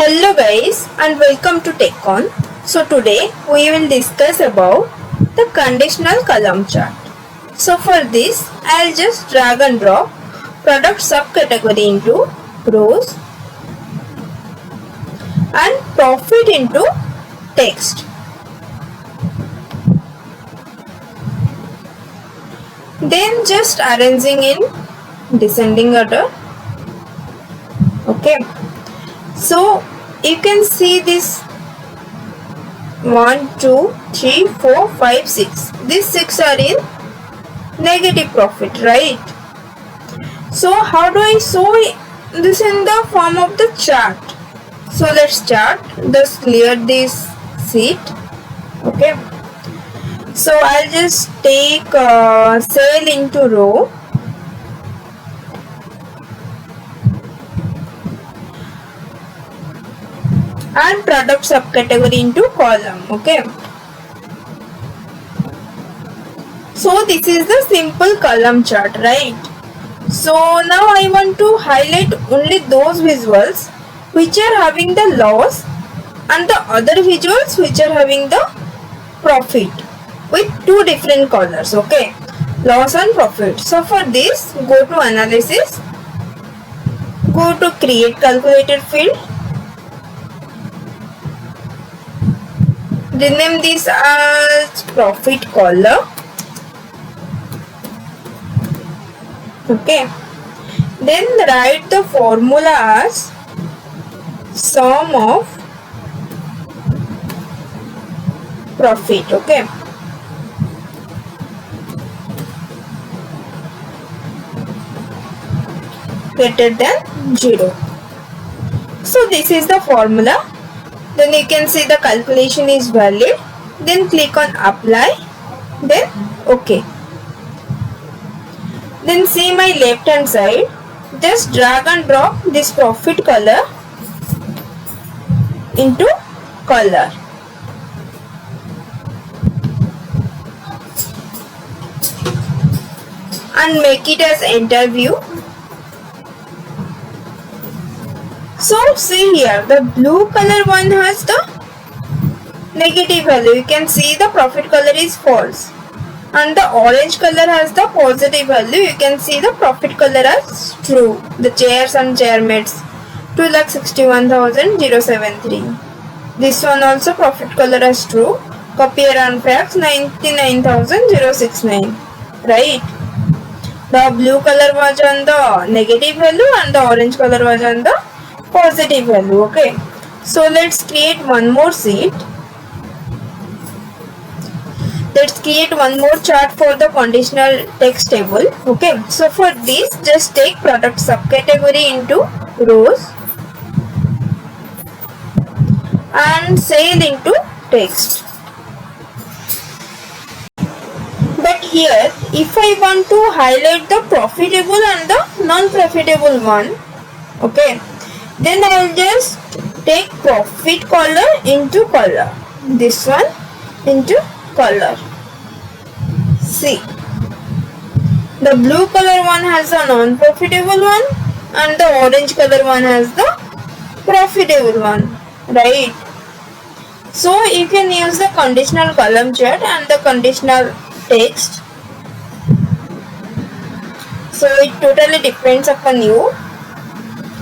Hello guys and welcome to Conn. So today we will discuss about the conditional column chart. So for this I'll just drag and drop product subcategory into rows and profit into text. Then just arranging in descending order. Okay. So you can see this 1, 2, 3, 4, 5, 6. These 6 are in negative profit, right? So how do I show this in the form of the chart? So let's chart. Just clear this sheet. Okay. So I'll just take sale into row. And product subcategory into column. Okay. So this is the simple column chart, right? So now I want to highlight only those visuals which are having the loss and the other visuals which are having the profit with two different colors. Okay. Loss and profit. So for this, go to analysis, go to create calculated field. Rename this as profit column. Okay. Then write the formula as sum of profit. Okay. Greater than 0. So this is the formula. Then you can see the calculation is valid. Then click on apply. Then OK. Then see my left hand side. Just drag and drop this profit color into color. And make it as enter view. So see here, the blue color one has the negative value. You can see the profit color is false. And the orange color has the positive value. You can see the profit color as true. The chairs and chairmates 2,61,073. This one also profit color as true. Copier and fax 99,069. Right? The blue color was on the negative value and the orange color was on the positive value. Okay, so let's create one more sheet. Let's create one more chart for the conditional text table. Okay, so for this just take product subcategory into rows and sale into text. But here if I want to highlight the profitable and the non-profitable one, okay, then I will just take profit color into color. This one into color. See, the blue color one has a non-profitable one and the orange color one has the profitable one, right? So you can use the conditional column chart and the conditional text. So it totally depends upon you.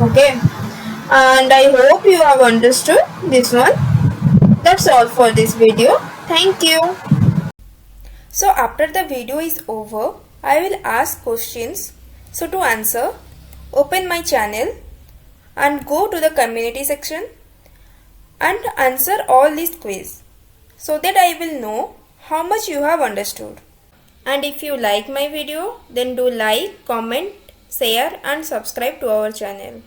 Okay. And I hope you have understood this one. That's all for this video. Thank you. So after the video is over, I will ask questions. So to answer, open my channel and go to the community section and answer all these quiz so that I will know how much you have understood. And if you like my video, then do like, comment, share and subscribe to our channel.